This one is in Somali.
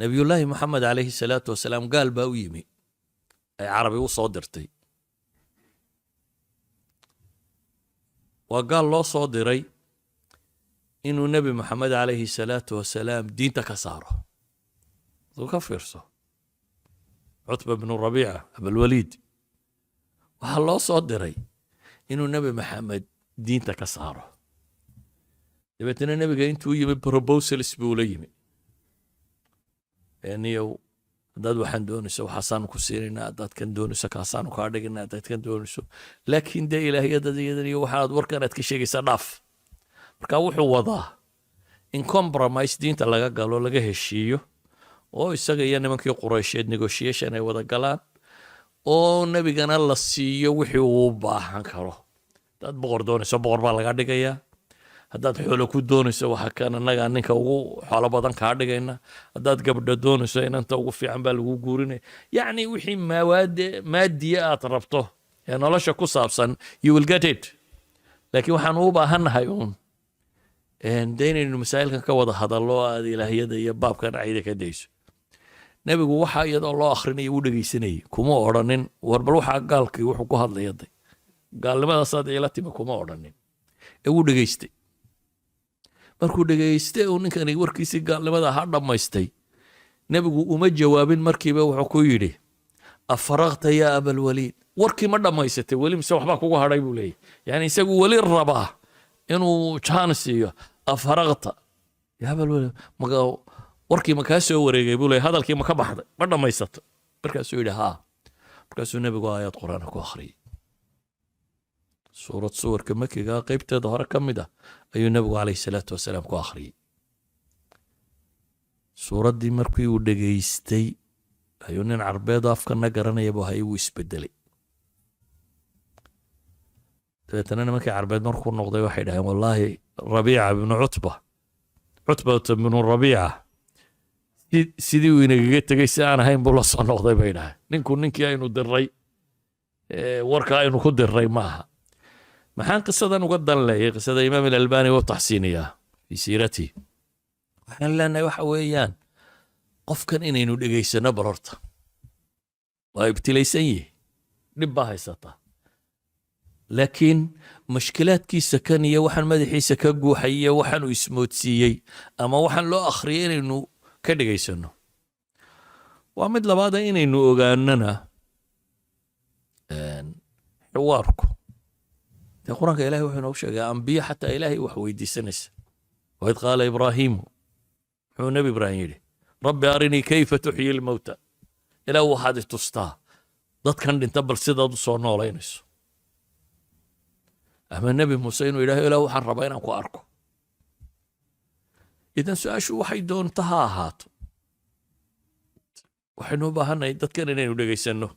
nabiyullaahi moxamed calayhi salaatu wasalaam gaal baa u yimi ay carabi u soo dirtay. waa gaal loo soo diray inuu nebi moxamed calayhi salaatu wasalaam diinta ka saaro. aduu ka fiirso, cutba bnu rabiica abalwaliid waxaa loo soo diray inuu nebi maxamed diinta ka saaro. dabeetna nebiga intuu yimi proposals buu la yimi. niyow haddaad waxaan doonayso waxaasaanu ku siinaynaa, haddaad kan doonayso kaasaanu kaa dhigaynaa, haddaad kan doonayso, laakiin dee ilaahiyadadan iyo waxaad warkan aad ka sheegaysaa dhaaf. marka wuxuu wadaa in compromise diinta laga galo, laga heshiiyo, oo isaga iyo nimankii quraysheed negotiation ay wada galaan, oo nebigana la siiyo wixii uu baahan karo. haddaad boqor doonayso boqor baa laga dhigayaa, haddaad xoolo ku doonayso waxa kan annagaa ninka ugu xoolo badan kaa dhigayna, haddaad gabdho doonayso inanta ugu fiican baa lagu guurinaya. yacni wixii maadiya aad rabto ee nolosha ku saabsan you will get it. laakiin waxaan u baahannahay uun de inaynu masaa'ilkan ka wada hadallo, aad ilaahiyada iyo baabkan cayda ka dayso. nebigu waxa iyadoo loo akrinaya u dhegaysanayay, kuma odhanin war bal waxaa gaalkii wuxuu ku hadlaya day gaalnimadaasaad ila timi, kuma odhanin ee wuu dhegaystay. markuu dhegaystay uu ninkani warkiisii gaalnimada ha dhammaystay, nebigu uma jawaabin markiiba. wuxuu ku yidhi afaraqta yaa abalwaliid, warkii ma dhammaysatay weli mise waxbaa kugu hadhay buu leeyahy. yani isagu weli rabaa inuu jaan siiyo. afaraqta yaa abalwaliid, warkii ma kaa soo wareegay buu leeyahy, hadalkii ma ka baxday, ma dhammaysato? markaasuu yidhi haa. markaasuu nebigu aayad qur'aana ku akhriyay. suurad suwarka makiga qaybteeda hore ka mid ah ayuu nebigu calayhi salaatu wasalaam ku akhriyey. suuraddii markii uu dhegaystay ayuu nin carbeed afkana garanaya buu hayay, wuu isbedelay. dabeetana nimankii carbeed markuu noqday waxay dhaheen wallaahi rabiica bnu cutbata bnu rabiica sidii uu inagaga tegey si aan ahayn buu la soo noqday bay dhaheen. ninkii aynu diray warka aynu ku diray maaha. maxaan qisadan uga dan leeyay? qisada imaam alalbani wuu taxsiiniyaa fii siiratihi. waxaan leenahay waxa weeyaan qofkan inaynu dhegaysano bal horta waa ibtilaysan yihi, dhib baa haysataa, laakiin mashkilaadkiisa kan iyo waxaan madaxiisa ka guuxay iyo waxaanu ismoodsiiyey ama waxaan loo akhriyay inaynu ka dhegaysano. waa mid labaada inaynu ogaanana xiwaarku dee qur-aanka ilahay wuxuu inoogu sheegay ambiya xataa ilaahay wax weydiisanaysa. waid qaala ibraahiimu, muxuu nebi ibraahim yidhi rabbi arinii kayfa tuxyi lmowta, ilaah waxaad i tustaa dadkan dhinta bal sidaad u soo noolaynayso. ama nebi muuse inuu yidhahdo ilaah waxaan rabaa inaan ku arko. idan su-aashu waxay doonta ha ahaato, waxaynu u baahannahay dadkan inaynu dhegaysanno.